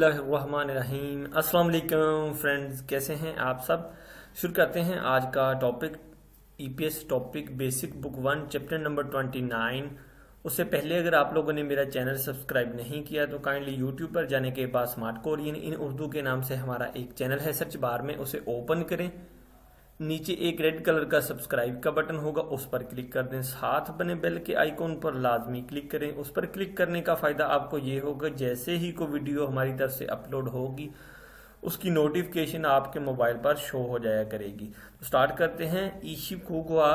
बिस्मिल्लाहिर्रहमानिर्रहीम। अस्सलाम वालेकुम फ्रेंड्स, कैसे हैं आप सब। शुरू करते हैं आज का topic. EPS topic basic book 1 chapter number 29। उससे पहले अगर आप लोगों ने मेरा चैनल सब्सक्राइब नहीं किया तो काइंडली यूट्यूब पर जाने के बाद स्मार्ट कोरियन इन उर्दू के नाम से हमारा एक चैनल है, सर्च बार में उसे ओपन करें। नीचे एक रेड कलर का सब्सक्राइब का बटन होगा, उस पर क्लिक कर दें। साथ बने बेल के आइकॉन पर लाजमी क्लिक करें। उस पर क्लिक करने का फायदा आपको ये होगा, जैसे ही कोई वीडियो हमारी तरफ से अपलोड होगी उसकी नोटिफिकेशन आपके मोबाइल पर शो हो जाया करेगी। तो स्टार्ट करते हैं। इशिकुआ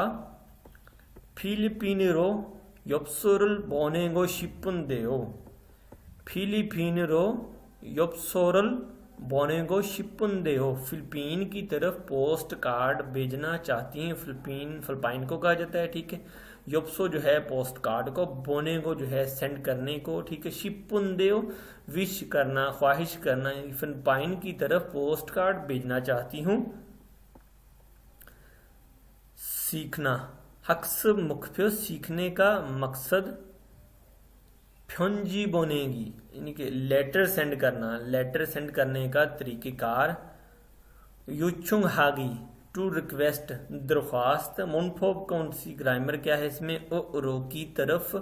फिलिपिनरो 엽서를 보내고 싶은데요. फिलिपिनरो 엽서를 बोनेगो शिपुंदेहो, फिलिपीन की तरफ पोस्ट कार्ड भेजना चाहती हैं। फिलिपाइन को कहा जाता है, ठीक है। योप्सो जो है पोस्ट कार्ड को, बोनेगो जो है सेंड करने को, ठीक है। शिपुंदेहो विश करना, ख्वाहिश करना। फिलिपाइन की तरफ पोस्ट कार्ड भेजना चाहती हूँ। सीखना, हक्स मुख्य सीखने का मकसद। फ्योंजी बोनेगी यानी कि लेटर सेंड करना, लेटर सेंड करने का तरीकेकार। यूचुंग हागी टू रिक्वेस्ट, दरख्वास्त। मुनफोब कौन सी ग्रामर क्या है इसमें, ओ रो की तरफ।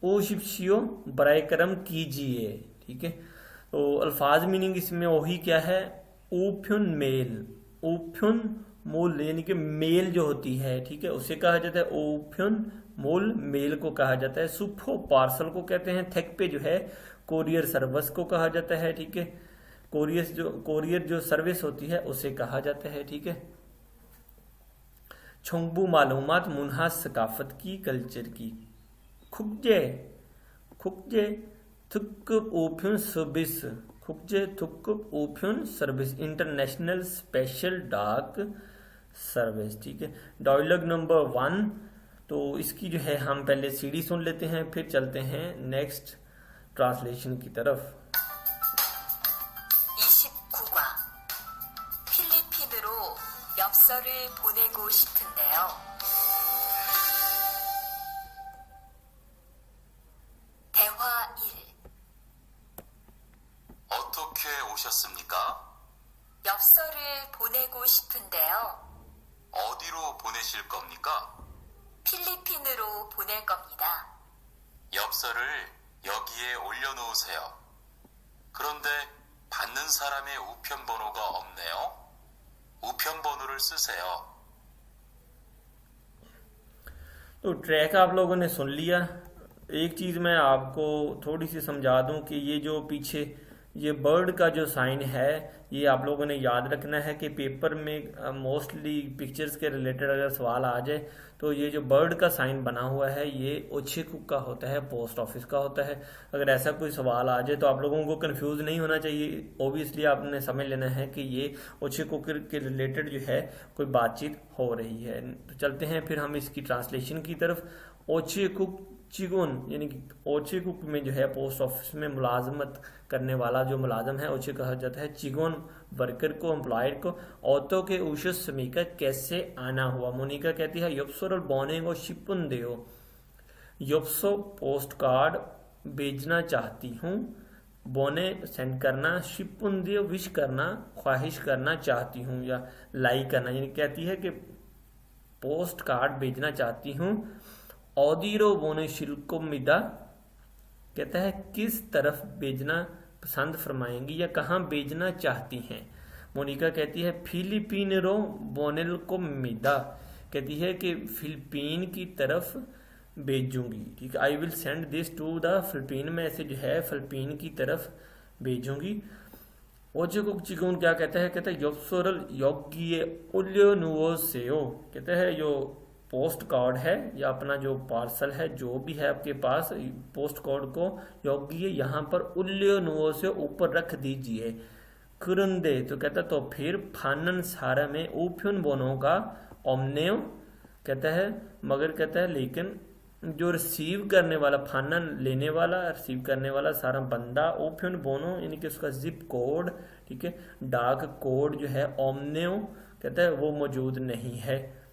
ओ शिप्शियो बराए करम कीजिए, ठीक है। तो अल्फाज मीनिंग इसमें वही क्या है, ऊफ्युन मेल, ऊफ्युन मूल यानी कि मेल जो होती है, ठीक है, उसे कहा जाता है ऊफ्युन मूल, मेल को कहा जाता है। सुफो पार्सल को कहते हैं। थेक पे जो है कोरियर सर्विस को कहा जाता है, ठीक है। कोरियर जो सर्विस होती है उसे कहा जाता है, ठीक है। छोंगबू मालूमात, मुनहा सकाफत की, कल्चर की। खुकजे खुकजे थुक ओफ्यून सर्विस, खुकजे थुक ओफ्यून सर्विस, इंटरनेशनल स्पेशल डाक सर्विस, ठीक है। Dialogue number 1। तो इसकी जो है हम पहले सीडी सुन लेते हैं, फिर चलते हैं नेक्स्ट ट्रांसलेशन की तरफ। 29과 필리핀으로 엽서를 보내고 싶은데요. 대화 1. 어떻게 오셨습니까? 엽서를 보내고 싶은데요. 어디로 보내실 겁니까? 필리핀으로 보낼 겁니다. 엽서를 여기에 올려놓으세요. 그런데 받는 사람의 우편번호가 없네요. 우편번호를 쓰세요. तो ट्रैक आप लोगों ने सुन लिया। एक चीज मैं आपको थोड़ी सी समझा दूं कि ये जो पीछे ये बर्ड का जो साइन है, ये आप लोगों ने याद रखना है कि पेपर में मोस्टली पिक्चर्स के रिलेटेड अगर सवाल आ जाए तो ये जो बर्ड का साइन बना हुआ है ये ओछेकुक का होता है, पोस्ट ऑफिस का होता है। अगर ऐसा कोई सवाल आ जाए तो आप लोगों को कंफ्यूज नहीं होना चाहिए। ओबियसली आपने समझ लेना है कि ये ओछेकुक के रिलेटेड जो है कोई बातचीत हो रही है। तो चलते हैं फिर हम इसकी ट्रांसलेशन की तरफ। ओछेकुक चिगुन यानी कि ओछेकुक में जो है पोस्ट ऑफिस में मुलाजमत करने वाला जो मुलाजम है उसे कहा जाता है चिगुन, वर्कर को, एम्प्लॉयड को। औतो के उशस समीका कैसे आना हुआ। मोनिका कहती है योप्सोरल बोने को शिपुन देओ, योप्सो पोस्ट कार्ड भेजना चाहती हूँ, बोने सेंड करना, शिपुन देओ विश करना, ख्वाहिश करना चाहती हूँ या लाइक करना। यानी कहती है कि पोस्ट कार्ड भेजना चाहती हूँ। औदीरो बोने शिल्को मिदा कहता है किस तरफ भेजना पसंद फरमाएंगी या कहाँ भेजना चाहती हैं। मोनिका कहती है फिलिपिनरो बोनेल को मिदा, कहती है कि फिलिपीन की तरफ भेजूंगी, ठीक है। I will send this to the Philippine, में ऐसे जो है फिलिपीन की तरफ भेजूंगी। ओचेकुक चिगुन क्या कहता है, कहता है योप्सोरल योग्य उल्यो नुओ सेओ, कहता है जो पोस्ट कार्ड है या अपना जो पार्सल है जो भी है आपके पास, पोस्ट कार्ड को योग्य यहाँ पर उल्यो नुओ से ऊपर रख दीजिए। कुरुंदे तो कहता तो फिर फानन सारा में ऊफ्युन बोनो का ओमनेव, कहता है मगर कहता है लेकिन जो रिसीव करने वाला, फानन लेने वाला, रिसीव करने वाला सारा बंदा, ओफ्युन बोनो यानी कि उसका जिप कोड, ठीक है, डाक कोड जो है ओमनेव कहता है वो मौजूद नहीं है।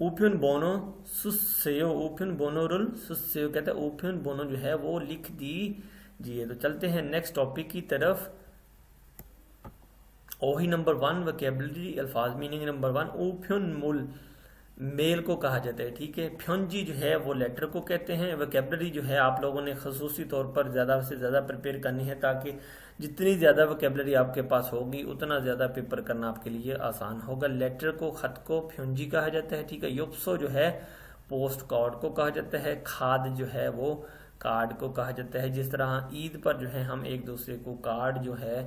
ऊफ्युन बोनो सुसेयो, ऊफ्युन बोनो रुल सुसेयो कहता है ऊफ्युन बोनो जो है वो लिख दी जी ये तो चलते हैं नेक्स्ट टॉपिक की तरफ। ओही नंबर 1 वोकैबुलरी अल्फाज मीनिंग नंबर 1 ओफ्योन मूल मेल को कहा जाता है, ठीक है। फ्योंजी जो है वो लेटर को कहते हैं। वोकैबुलरी जो है आप लोगों ने खसूसी तौर पर ज़्यादा से ज़्यादा प्रिपेयर करनी है, ताकि जितनी ज़्यादा वोकैबुलरी आपके पास होगी उतना ज़्यादा पेपर करना आपके लिए आसान होगा। लेटर को, खत को फ्योंजी कहा जाता है, ठीक है। युप्सो जो है पोस्ट कार्ड को कहा जाता है। खाद जो है वो कार्ड को कहा जाता है। जिस तरह ईद पर जो है हम एक दूसरे को कार्ड जो है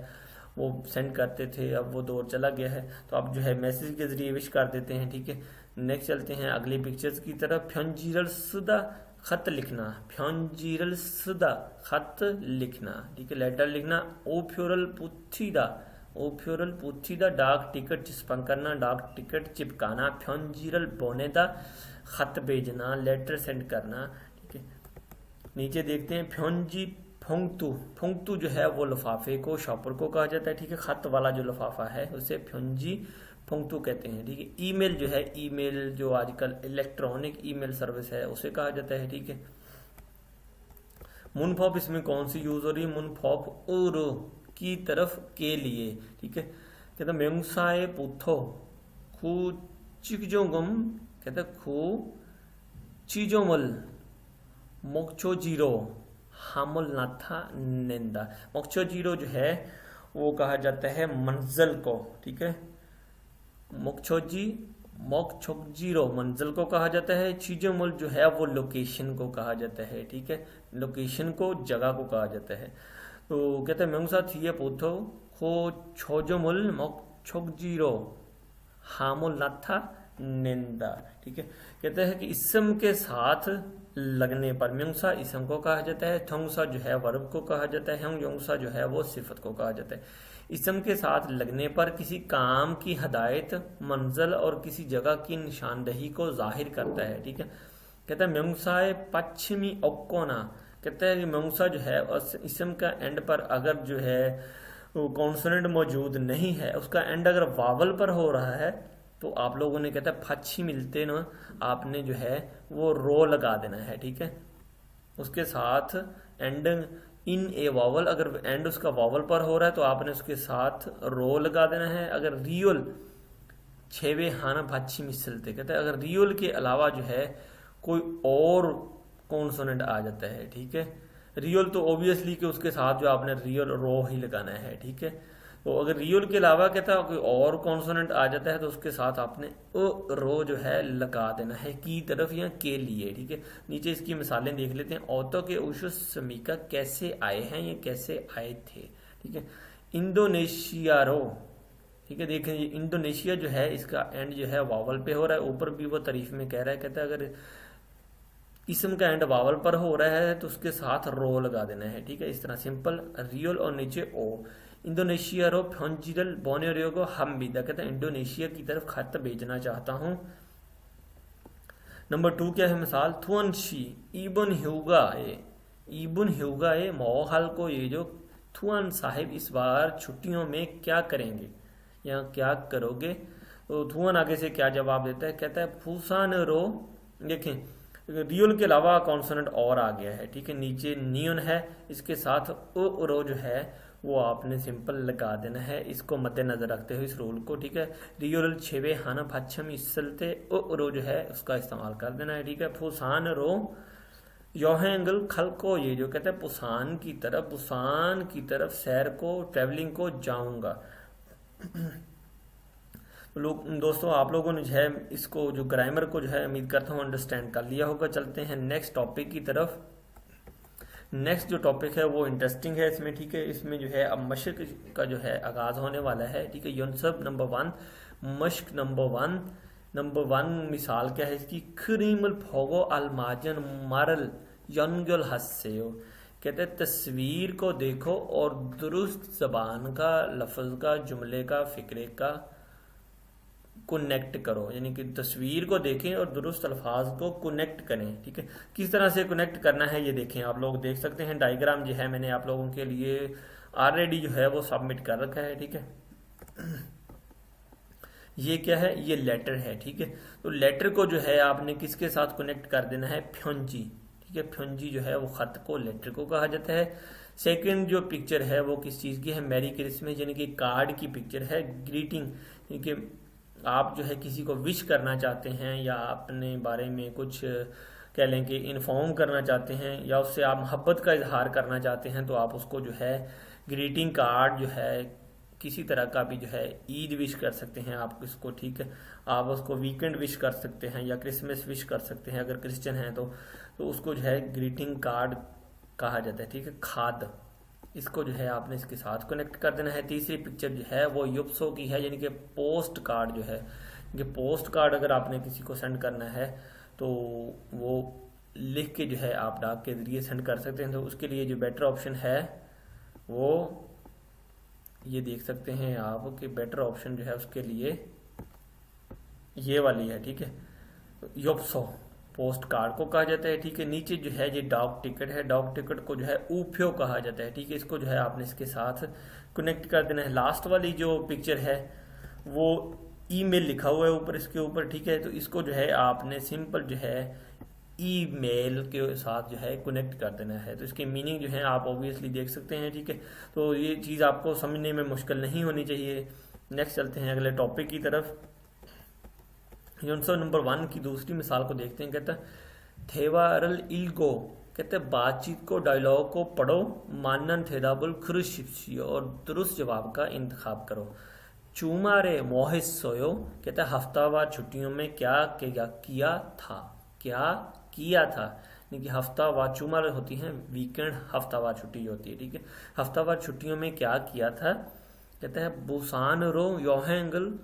वो सेंड करते थे, अब वो दौर चला गया है, तो आप जो है मैसेज के जरिए विश कर देते हैं, ठीक है। नेक्स्ट चलते हैं अगली पिक्चर्स की तरफ। फ्योंजीरलसुदा खत लिखना, फ्योंजीरलसुदा खत लिखना, ठीक है, लेटर लिखना। ओफ्योरल पुथिदा, ओफ्योरल पुथिदा डाक टिकट चिपका करना, डाक टिकट चिपकाना। फ्योंजीरल बोनेदा खत भेजना, लेटर सेंड करना, ठीक है। नीचे देखते हैं फ्योंजी फोंगतू, फोंगतू जो है वो लिफाफे को, शॉपर को कहा जाता है, ठीक है। खत वाला जो लिफाफा है उसे फ्योंजी फोंगतू कहते हैं, ठीक है। ईमेल जो है, ईमेल जो आजकल इलेक्ट्रॉनिक ईमेल सर्विस है उसे कहा जाता है, ठीक है। मुनफॉप इसमें कौन सी यूज हो रही है? मुनफॉप और की तरफ के लिए, ठीक है। कहता मेंगसाए पुथो खू चिकजोगम, कहता खू चीजोमल मोक्चो जीरो हामुल नाथा नेंदा। मोक्चो जीरो जो है वो कहा जाता है मंजिल को, ठीक है। मोक्चोजी मोक्चोजीरो मंजिल को कहा जाता है। चीजोमुल जो है वो लोकेशन को कहा जाता है, ठीक है। लोकेशन को, जगह को कहा जाता है। तो कहते हैं मेंगसा थिए पोथो खो छोजोमुल मोक्चोजीरो हामुल नाथा नेंदा, ठीक है। कहते हैं कि इसम के साथ लगने पर म्युंगसा इसम को कहा जाता है। थोंगसा जो है वर्ब को कहा जाता है। हंगयोंगसा जो है वो सिफत को कहा जाता है। इसम के साथ लगने पर किसी काम की हदायत, मंजिल और किसी जगह की निशानदही को जाहिर करता है, ठीक है। कहता है म्युंगसाए पश्चिमी ओकोना, कहता है कि म्युंगसा जो है इसम का एंड पर अगर जो है कॉन्सोनेंट मौजूद नहीं है, उसका एंड अगर वावल पर हो रहा है, तो आप लोगों ने कहता है फच्छी मिलते ना, आपने जो है वो रो लगा देना है, ठीक है। उसके साथ एंड इन ए वावल, अगर एंड उसका वावल पर हो रहा है तो आपने उसके साथ रो लगा देना है। अगर रियल छेवे हाना फच्छी मिसलते, कहते हैं अगर रियल के अलावा जो है कोई और कॉन्सोनेंट आ जाता है, ठीक है। रियल तो ऑब्वियसली कि उसके साथ जो आपने रियल रो ही लगाना है, ठीक है। तो अगर रियल के अलावा कहता है कोई और कॉन्सोनेंट आ जाता है तो उसके साथ आपने रो जो है लगा देना है, की तरफ या के लिए, ठीक है। नीचे इसकी मिसालें देख लेते हैं। औतो के उशुस समीका कैसे आए हैं, ये कैसे आए थे, ठीक है। इंडोनेशिया रो, ठीक है। देखें ये इंडोनेशिया जो है इसका एंड जो है वावल पे हो रहा है। ऊपर भी वो तारीफ में कह रहा है, कहता है अगर इसम का एंड वावल पर हो रहा है तो उसके साथ रो लगा देना है, ठीक है। इस तरह सिंपल रियल और नीचे ओ। इंडोनेशिया रो फ्योंजिरल बोनेरियो को हम विदा, कहते हैं इंडोनेशिया की तरफ खत भेजना चाहता हूं। नंबर 2 क्या है मिसाल? थुअनशी इबन ह्यूगाए, इबन ह्यूगाए मोहाल को, ये जो थुअन साहिब इस बार छुट्टियों में क्या करेंगे या क्या करोगे? तो थुअन आगे से क्या जवाब देता है? कहता है फूसान रो। देखें रियल के अलावा कॉन्सोनेंट और आ गया है, ठीक है। नीचे नियन है, इसके साथ ओ रो जो है वो आपने सिंपल लगा देना है, इसको मद्देनजर रखते हुए इस रूल को, ठीक है। रियल छेवे हाना फच्छम इसलते ओ रो जो है उसका इस्तेमाल कर देना है, ठीक है। फुसान रो योहेंगल खल को, ये जो कहते हैं पुसान की तरफ सैर को, ट्रेवलिंग को जाऊंगा। लोग दोस्तों आप लोगों ने जो है इसको जो ग्रामर को जो है उम्मीद करता हूँ अंडरस्टैंड कर लिया होगा। चलते हैं नेक्स्ट टॉपिक की तरफ। नेक्स्ट जो टॉपिक है वो इंटरेस्टिंग है इसमें, ठीक है। इसमें जो है अब मशक का जो है आगाज होने वाला है, ठीक है। युनसब नंबर 1 मश्क नंबर 1 मिसाल क्या है इसकी? खरीमल फोगो अलमाजन मारल यनगल हस्सेओ, कहते हैं तस्वीर को देखो और दुरुस्त जबान का, लफ्ज का, जुमले का, फिक्रे का कनेक्ट करो, यानी कि तस्वीर को देखें और दुरुस्त अल्फाज को कनेक्ट करें, ठीक है। किस तरह से कनेक्ट करना है ये देखें, आप लोग देख सकते हैं डायग्राम जो है मैंने आप लोगों के लिए ऑलरेडी जो है वो सबमिट कर रखा है, ठीक है। ये क्या है? ये लेटर है, ठीक है। तो लेटर को जो है आपने किसके साथ कनेक्ट कर देना है? फ्योंजी, ठीक है। फ्योंजी जो है वो खत को, लेटर को कहा जाता है। सेकंड जो पिक्चर है वो किस चीज़ की है, मैरी क्रिसमस यानी कि कार्ड की पिक्चर है, ग्रीटिंग यानी कि आप जो है किसी को विश करना चाहते हैं या अपने बारे में कुछ कह लें कि इन्फॉर्म करना चाहते हैं या उससे आप मोहब्बत का इजहार करना चाहते हैं तो आप उसको जो है ग्रीटिंग कार्ड जो है किसी तरह का भी जो है ईद विश कर सकते हैं आप इसको, ठीक है। आप उसको वीकेंड विश कर सकते हैं या क्रिसमस विश कर सकते हैं अगर क्रिश्चियन हैं तो उसको जो है ग्रीटिंग कार्ड कहा जाता है, ठीक है। खाद, इसको जो है आपने इसके साथ कनेक्ट कर देना है। तीसरी पिक्चर जो है वो युप्सो की है यानी कि पोस्ट कार्ड जो है, कि पोस्ट कार्ड अगर आपने किसी को सेंड करना है तो वो लिख के जो है आप डाक के जरिए सेंड कर सकते हैं। तो उसके लिए जो बेटर ऑप्शन है वो ये देख सकते हैं आप कि बेटर ऑप्शन जो है उसके लिए ये वाली है, ठीक है। युप्सो पोस्ट कार्ड को कहा जाता है, ठीक है। नीचे जो है ये डाक टिकट है, डाक टिकट को जो है ऊफ्यो कहा जाता है, ठीक है। इसको जो है आपने इसके साथ कनेक्ट कर देना है। लास्ट वाली जो पिक्चर है वो ईमेल लिखा हुआ है ऊपर इसके ऊपर, ठीक है। तो इसको जो है आपने सिंपल जो है ईमेल के साथ जो है कनेक्ट कर देना है। तो इसकी मीनिंग जो है आप ऑब्वियसली देख सकते हैं, ठीक है। तो ये चीज़ आपको समझने में मुश्किल नहीं होनी चाहिए। नेक्स्ट चलते हैं अगले टॉपिक की तरफ। नंबर 1 की दूसरी मिसाल को देखते हैं। कहता है थेवारल इल्गो, कहते हैं बातचीत को, डायलॉग को पढ़ो, मानन थेदाबुल खुरुशिप्सियो और दुरुस्त जवाब का इंतखाब करो। चुमारे मोहिस सोयो, कहता है हफ्तावार छुट्टियों में क्या किया था, क्या किया था, यानी कि हफ्तावार चुमार होती है वीकेंड, हफ्तावार छुट्टी होती है, ठीक है। हफ्तावार छुट्टियों में क्या किया था, कहता है बुसान रो योहेंगल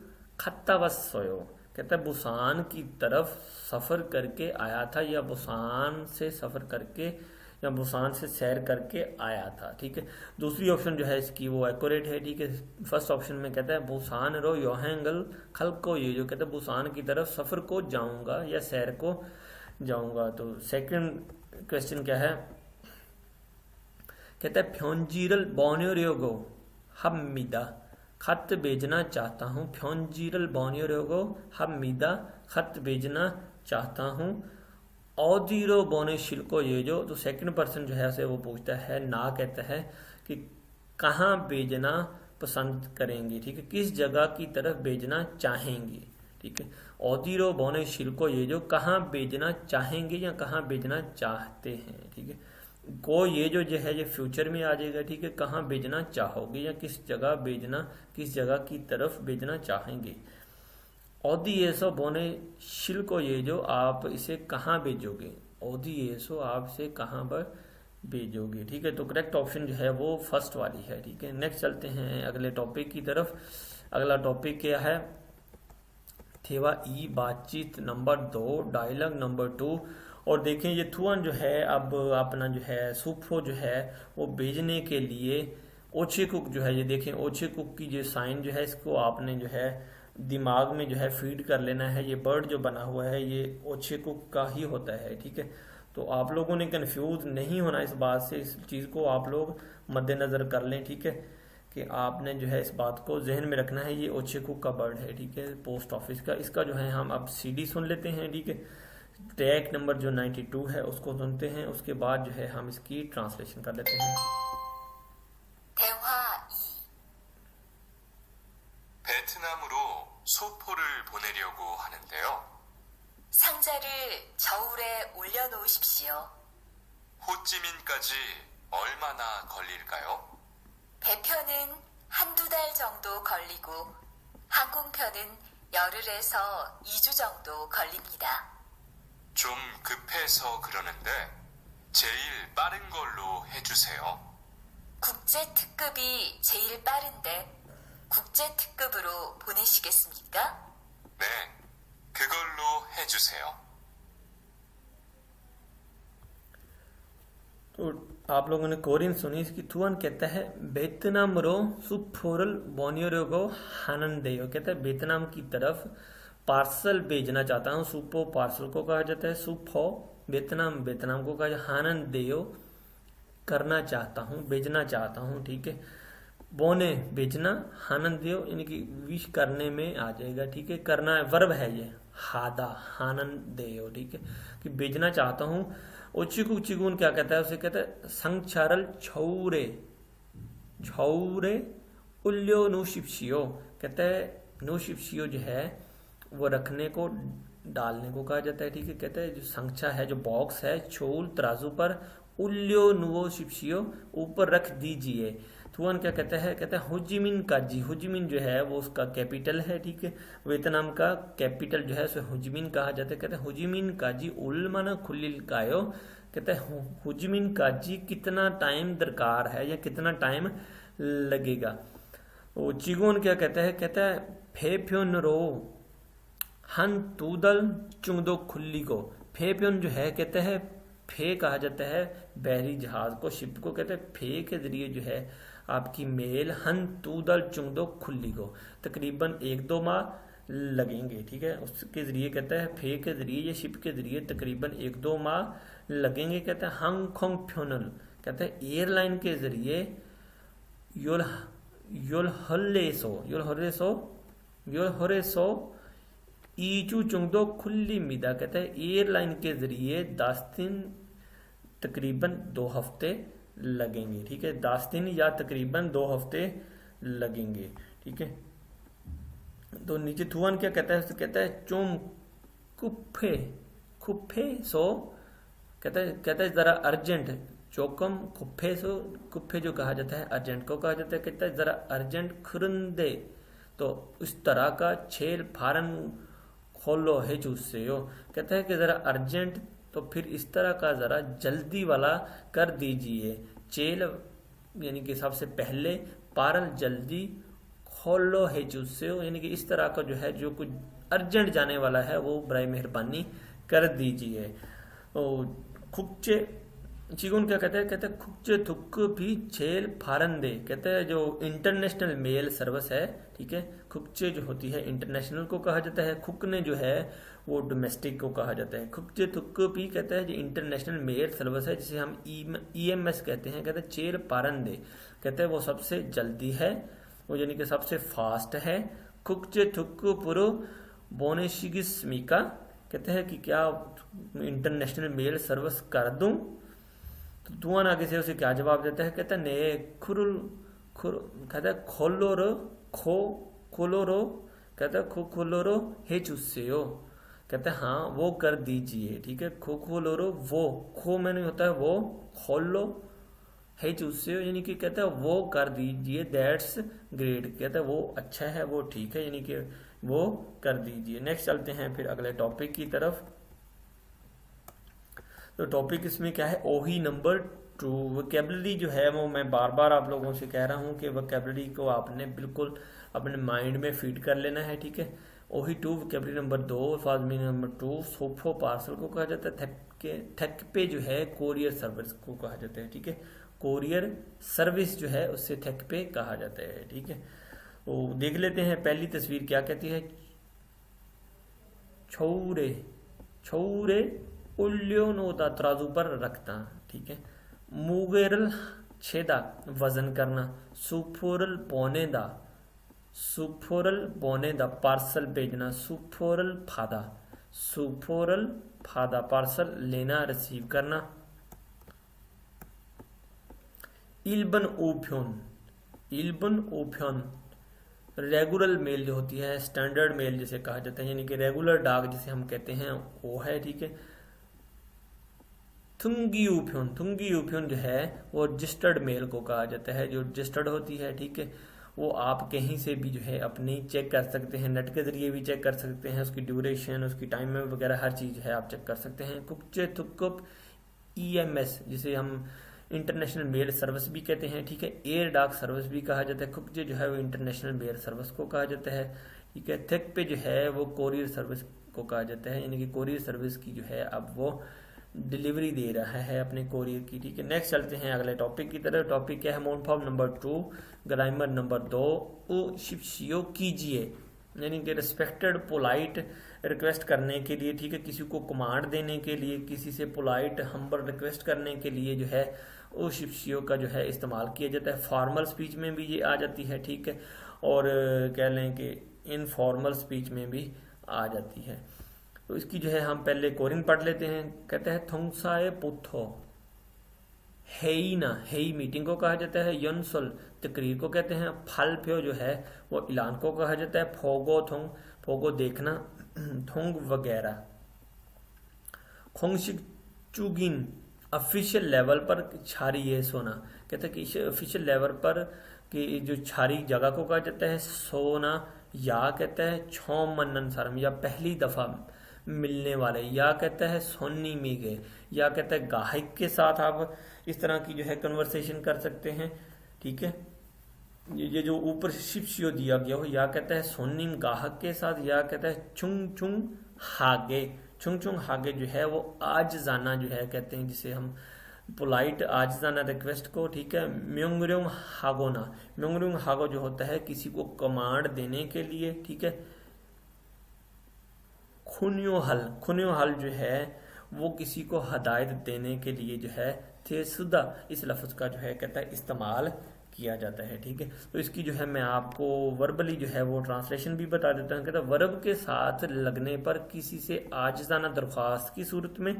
खत्तावस सोयो, कहता है बुसान की तरफ सफर करके आया था या बुसान से सफर करके या बुसान से सैर करके आया था, ठीक है। दूसरी ऑप्शन जो है इसकी वो एक्यूरेट है, ठीक है। फर्स्ट ऑप्शन में कहता है बुसान रो योहेंगल खल को, ये जो कहता है बुसान की तरफ सफर को जाऊंगा या सैर को जाऊंगा। तो सेकंड क्वेश्चन क्या है, कहता है फ्योंजीरल बोन्योरेगो हमीदा, खत भेजना चाहता हूँ। फ्योंजीरल बोन्योरेगो हमीदा, खत भेजना चाहता हूँ। औदीरो बोने शिल्को ये जो, तो सेकंड पर्सन जो है उसे वो पूछता है, ना कहता है कि कहाँ भेजना पसंद करेंगे, ठीक है, किस जगह की तरफ भेजना चाहेंगे, ठीक है। औदीरो बोने शिल्को ये जो, कहाँ भेजना चाहेंगे या कहाँ भेजना चाहते हैं, ठीक है। को ये जो है ये फ्यूचर में आ जाएगा, ठीक है। कहाँ भेजना चाहोगे या किस जगह भेजना, किस जगह की तरफ भेजना चाहेंगे। औदी येसो बोने शिल को ये जो, आप इसे कहाँ भेजोगे, औदी येसो आप इसे कहाँ पर भेजोगे, ठीक है। तो करेक्ट ऑप्शन जो है वो फर्स्ट वाली है, ठीक है। नेक्स्ट चलते हैं अगले टॉपिक की तरफ। अगला टॉपिक क्या है, थेवा ई बातचीत नंबर 2, डायलॉग नंबर 2। और देखें ये थुआन जो है अब अपना जो है सुफो जो है वो भेजने के लिए ओछे कुक जो है, ये देखें ओछे कुक की जो साइन जो है इसको आपने जो है दिमाग में जो है फीड कर लेना है। ये बर्ड जो बना हुआ है ये ओछे कुक का ही होता है, ठीक है। तो आप लोगों ने कंफ्यूज नहीं होना इस बात से, इस चीज़ को आप लोग मद्देनजर कर लें, ठीक है, कि आपने जो है इस बात को जहन में रखना है। ये ओछे कुक का बर्ड है, ठीक है, पोस्ट ऑफिस का। इसका जो है हम अब सीडी सुन लेते हैं, ठीक है। ट्रैक नंबर जो 92 है उसको सुनते हैं, उसके बाद जो है हम इसकी ट्रांसलेशन कर लेते हैं। 대화 2. 베트남으로 소포를 보내려고 하는데요. 상자를 저울에 올려놓으십시오. 호찌민까지 얼마나 걸릴까요? 배편은 한두 달 정도 걸리고 항공편은 열흘에서 2주 정도 걸립니다. 좀 급해서 그러는데 제일 빠른 걸로 해주세요. 국제 특급이 제일 빠른데 국제 특급으로 보내시겠습니까? 네, 그걸로 해주세요. तो आप लोगों ने कोरियन सुनी। इसकी थुआन कहता है वियतनाम रो सुफोरल बोनियोरो हाननदेयो, कहता है वियतनाम की तरफ पार्सल भेजना चाहता हूँ। सुपो पार्सल को कहा जाता है, सुफो वियतनाम, वियतनाम को कहा जाता है, हाननदेयो करना चाहता हूँ, भेजना चाहता हूँ, ठीक है। बोने भेजना, हाननदेयो यानी कि विश करने में आ जाएगा, ठीक है। करना वर्ब है ये, हादा हानन देयो, ठीक है, कि भेजना चाहता हूँ। ओचिकु चिगुन क्या कहता है, उसे कहता है संक्षारल छौरे छौरे उल्यो नुशिप्सियो, कहता है नुशिप्सियो जो है वो रखने को डालने को कहा जाता है, ठीक है। कहते हैं जो संख्या है, जो बॉक्स है, छोल तराजू पर, उल्यो नुवो शिप्सियो ऊपर रख दीजिए। थुआन क्या कहता है, कहता है होजिमिन काजी, होजिमिन जो है वो उसका कैपिटल है, ठीक है। वियतनाम का कैपिटल जो है उसे होजिमिन कहा जाता है। कहते हैं होजिमिन काजी उलमन खुलिल कायो, कहते हैं होजिमिन काजी कितना टाइम दरकार है या कितना टाइम लगेगा। वो चिगोन क्या कहता है, कहता है फेफ्योन रो हन तूदल चुंगदो खुल्ली को। फेफ्योन जो है कहते हैं फे कहा जाता है बहरी जहाज को, शिप को, कहते हैं फे के जरिए जो है आपकी मेल हन तूदल चुंगदो खुल्ली को, तकरीबन 1-2 माह लगेंगे, ठीक है। उसके जरिए कहता है फे के जरिए या शिप के जरिए तकरीबन 1-2 माह लगेंगे। कहते हैं हांगकांग फ्यूनल, कहते हैं एयरलाइन के जरिए योलहरेसो ईचू चुंगदो खुली मिदा, कहते हैं एयरलाइन के जरिए 10 दिन तकरीबन 2 हफ्ते लगेंगे, ठीक है। 10 दिन या तकरीबन 2 हफ्ते लगेंगे, ठीक है। तो नीचे थुआन क्या कहता है, कहता है चोम कुफे खुफे सो, कहता है जरा अर्जेंट, चौकम खुफे सो, कुफे जो कहा जाता है अर्जेंट को कहा जाता है। कहता है जरा अर्जेंट खुरंदे, तो इस तरह का छेल फारन खोलो है चूसे हो, कहता है कि जरा अर्जेंट तो फिर इस तरह का जरा जल्दी वाला कर दीजिए। चेल यानी कि सबसे पहले, पारल जल्दी, खोलो है चूसे हो यानी कि इस तरह का जो है जो कुछ अर्जेंट जाने वाला है वो बराए मेहरबानी कर दीजिए। खुक्चे चिगुन क्या कहते हैं, कहते हैं खुक्चे थुक भी छेल फारन दे, कहते हैं जो इंटरनेशनल मेल सर्विस है, ठीक है। खुक्चे जो होती है इंटरनेशनल को कहा जाता है, खुकने जो है वो डोमेस्टिक को कहा जाता है। खुक्चे थुक भी कहते हैं जो इंटरनेशनल मेल सर्विस है, जिसे हम EMS कहते हैं। कहते हैं चेल पारन दे, कहते हैं वो सबसे जल्दी है, वो यानी कि सबसे फास्ट है। खुक्चे थुक पुरो बोनेशिगिस्मिका, कहते हैं कि क्या इंटरनेशनल मेल सर्विस कर दूं। तो तुआन आगे से उसे क्या जवाब देता है, कहता है ने खुरुल खुर, कहता है खोलोरो खोलोरो, कहता है खोलोरो हे चुस्सेयो, कहते हैं हाँ वो कर दीजिए, ठीक है। खोलोरो वो, खो में नहीं होता है वो, खोलो है चुस्सेयो यानी कि कहता है वो कर दीजिए, दैट्स ग्रेट, कहता है वो अच्छा है, वो ठीक है, यानी कि वो कर दीजिए। नेक्स्ट चलते हैं फिर अगले टॉपिक की तरफ। तो टॉपिक इसमें क्या है, ओही नंबर 2। वोकैबुलरी जो है वो मैं बार बार आप लोगों से कह रहा हूँ कि वोकैबुलरी को आपने बिल्कुल अपने माइंड में फीड कर लेना है, ठीक है। ओही 2 वोकैबुलरी नंबर 2, फाजमी नंबर 2, सोफो पार्सल को कहा जाता है। थेक्पे जो है कोरियर सर्विस को कहा जाता है, ठीक है। कोरियर सर्विस जो है उससे थेक्पे कहा जाता है, ठीक है। तो देख लेते हैं पहली तस्वीर क्या कहती है। छौरे छौरे उल्योनोदा, तराजू पर रखता, ठीक है। मुगेरल छेदा, वजन करना। सुफोरल बोनेदा, सुफोरल बोनेदा, पार्सल भेजना। सुफोरल फादा, सुफोरल फादा, पार्सल लेना रिसीव करना। इल्बन ओफ्योन, इल्बन ओफ्योन, रेगुलर मेल जो होती है, स्टैंडर्ड मेल जिसे कहा जाता है, यानी कि रेगुलर डाक जिसे हम कहते हैं वो है, ठीक है। थुंगी यूफ्योन जो है वो रजिस्टर्ड मेल को कहा जाता है, जो रजिस्टर्ड होती है, ठीक है। वो आप कहीं से भी जो है अपनी चेक कर सकते हैं, नेट के जरिए भी चेक कर सकते हैं, उसकी ड्यूरेशन, उसकी टाइम वगैरह हर चीज़ है आप चेक कर सकते हैं। कुकचे थुक्कुप EMS जिसे हम इंटरनेशनल मेल सर्विस भी कहते हैं, ठीक है। एयर डाक सर्विस भी कहा जाता है। कुकजे जो है वो इंटरनेशनल मेल सर्विस को कहा जाता है, ठीक है। थेक पे जो है वो कोरियर सर्विस को कहा जाता है, यानी कि कोरियर सर्विस की जो है अब वो डिलीवरी दे रहा है अपने कोरियर की, ठीक है। नेक्स्ट चलते हैं अगले टॉपिक की तरफ। टॉपिक क्या है, मोनफॉर्म नंबर 2, ग्रामर नंबर 2, ओ शिप्सियो कीजिए, यानी कि रिस्पेक्टेड पोलाइट रिक्वेस्ट करने के लिए, ठीक है। किसी को कमांड देने के लिए, किसी से पोलाइट हम्बल रिक्वेस्ट करने के लिए जो है ओ शिप्सियो का जो है इस्तेमाल किया जाता है। फॉर्मल स्पीच में भी ये आ जाती है, ठीक है, और कह लें कि इनफॉर्मल स्पीच में भी आ जाती है। तो इसकी जो है हम पहले कोरियन पढ़ लेते हैं। कहते हैं थोंगसाए पुथो, हेईना, हेई मीटिंग को कहा जाता है। यनसोल तकरीर को कहते हैं। फालफ्यो जो है वो ऐलान को कहा जाता है। फोगो थोंग, फोगो देखना, थोंग वगैरह। खोंगशिक चुगिन ऑफिशियल लेवल पर छारी ये सोना, कहते हैं कि ऑफिशियल लेवल पर कि जो छारी जगह को कहा जाता है सोना, या कहता है छोम मनन सरम, या पहली दफा मिलने वाले, या कहता है सोनी मीगे, या कहता है गाहक के साथ आप इस तरह की जो है कन्वर्सेशन कर सकते हैं। ठीक है, ये जो ऊपर शिप्सियो दिया गया हो, या कहता है सोनिम गाहक के साथ, या कहता है चुंग चुंग हागे। चुंग चुंग हागे जो है वो आज जाना जो है कहते हैं, जिसे हम पोलाइट आज जाना रिक्वेस्ट को। ठीक है, म्योंगर्योंग हागोना, म्योंगर्योंग हागो जो होता है किसी को कमांड देने के लिए। ठीक है, खुन्यो हल, खुन्यो हल जो है वो किसी को हदायत देने के लिए जो है तेसुदा इस लफ्ज का जो है कहता है इस्तेमाल किया जाता है। ठीक है, तो इसकी जो है मैं आपको वर्बली जो है वो ट्रांसलेशन भी बता देता हूँ। कहता है वर्ब के साथ लगने पर किसी से आजिज़ाना दरख्वास्त की सूरत में,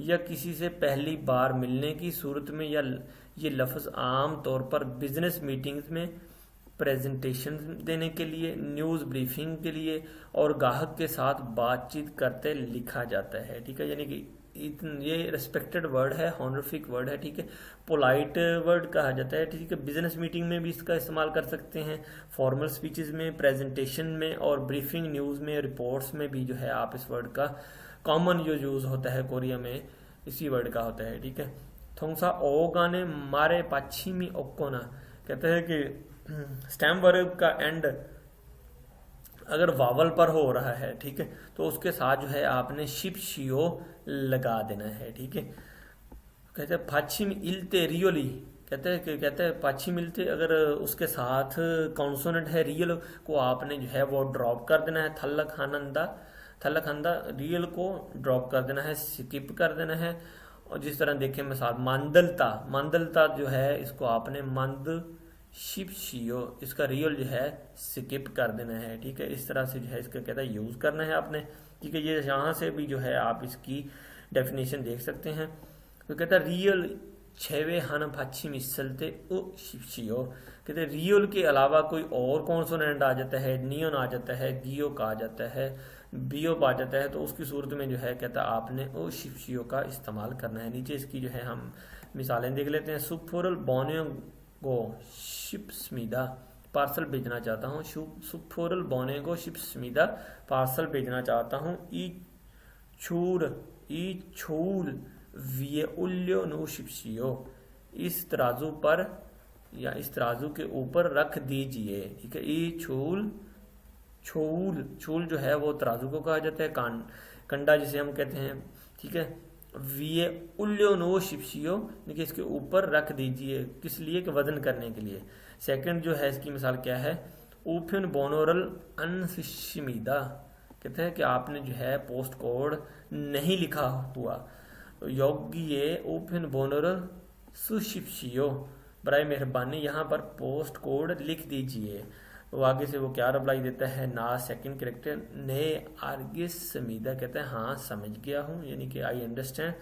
या किसी से पहली बार मिलने की सूरत में, या ये लफ्ज़ आम तौर पर बिजनेस मीटिंग्स में, प्रेजेंटेशन देने के लिए, न्यूज़ ब्रीफिंग के लिए और ग्राहक के साथ बातचीत करते लिखा जाता है। ठीक है, यानी कि ये रेस्पेक्टेड वर्ड है, हॉनरिफिक वर्ड है। ठीक है, पोलाइट वर्ड कहा जाता है। ठीक है, बिजनेस मीटिंग में भी इसका इस्तेमाल कर सकते हैं, फॉर्मल स्पीचेस में, प्रेजेंटेशन में और ब्रीफिंग न्यूज़ में, रिपोर्ट्स में भी जो है आप इस वर्ड का कॉमन जो यूज होता है कोरिया में इसी वर्ड का होता है। ठीक है, थोंगसा ओ गाने मारे पाछीमी ओकोना, कहते हैं कि स्टेम वर्ब का एंड अगर वावल पर हो रहा है, ठीक है, तो उसके साथ जो है आपने शिप शियो लगा देना है। ठीक है, कहते हैं पाछिम इलते रियोली, कहते हैं पाछिम इलते अगर उसके साथ कॉन्सोनेंट है रियल को आपने जो है वो ड्रॉप कर देना है। थल्लक हानंदा, थल्लक हंदा रियल को ड्रॉप कर देना है, स्किप कर देना है। और जिस तरह देखें मिसाल मांदलता, मांदलता जो है इसको आपने मंद शिप शियो, इसका रियल जो है स्किप कर देना है। ठीक है, इस तरह से जो है इसका कहता है यूज करना है आपने। ठीक है, ये यहाँ से भी जो है आप इसकी डेफिनेशन देख सकते हैं। तो कहता है रियल छेवे हन फाची मिसलते ओ शिप शियो, कहते हैं रियल के अलावा कोई और कॉन्सोनेंट आ जाता है, नियन आ जाता है, गियो का आ जाता है, बियो आ जाता है, तो उसकी सूरत में जो है कहता है आपने ओ शिप शियो का इस्तेमाल करना है। नीचे इसकी जो है हम मिसालें देख लेते हैं। सुफोरल बोनियो को शिप स्मीदा, पार्सल भेजना चाहता हूँ। सुफोरल बोने को शिप स्मीदा, पार्सल भेजना चाहता हूँ। ई छूल विये उल्यो नो शिप्सियो, इस तराजू पर या इस तराजू के ऊपर रख दीजिए। ठीक है, ई छूल, छूल जो है वो तराजू को कहा जाता है, कंडा जिसे हम कहते हैं। ठीक है, विये उल्यो नो शिप्सियो, देखिए इसके ऊपर रख दीजिए, किस लिए कि वजन करने के लिए। सेकंड जो है इसकी मिसाल क्या है, ऊफिन बोनोरल अनफिशिमीदा, कहते हैं कि आपने जो है पोस्ट कोड नहीं लिखा हुआ। तो योग्य ऊफिन बोनोरल सुशिप्सियो, बराए मेहरबानी यहाँ पर पोस्ट कोड लिख दीजिए। तो आगे से वो क्या रिप्लाई देता है, ना सेकंड कैरेक्टर ने आर्गिस समीदा, कहते हैं हाँ समझ गया हूँ, यानी कि आई अंडरस्टैंड।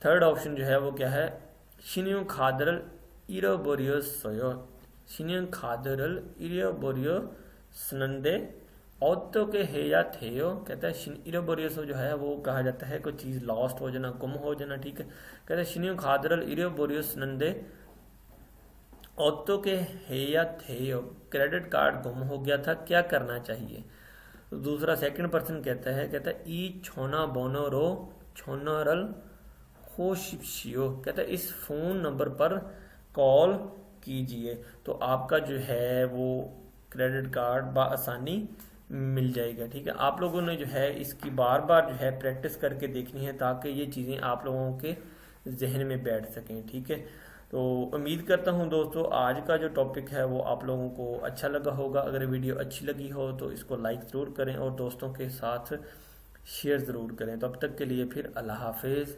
थर्ड ऑप्शन जो है वो क्या है, शिनियो खादरल इरो बोरियो सोयो, शिनियो खादरल इरो बोरियो सनंदे औतो के हे या थेयो, कहता है इरो बोरियो जो है वो कहा जाता है कोई चीज़ लॉस्ट हो जाना, गुम हो जाना। ठीक है, कहते हैं शिनियो खादरल इरो बोरियो सनंदे औतो के हेया थेयो, क्रेडिट कार्ड गुम हो गया था, क्या करना चाहिए। तो दूसरा सेकंड पर्सन कहता है ई छोना बोनोरो छोनरल होशिप्सियो, कहता है इस फोन नंबर पर कॉल कीजिए, तो आपका जो है वो क्रेडिट कार्ड बआसानी मिल जाएगा। ठीक है, आप लोगों ने जो है इसकी बार बार जो है प्रैक्टिस करके देखनी है ताकि ये चीज़ें आप लोगों के जहन में बैठ सकें। ठीक है, तो उम्मीद करता हूं दोस्तों आज का जो टॉपिक है वो आप लोगों को अच्छा लगा होगा। अगर वीडियो अच्छी लगी हो तो इसको लाइक ज़रूर करें और दोस्तों के साथ शेयर ज़रूर करें। तो अब तक के लिए फिर अल्लाह हाफिज़।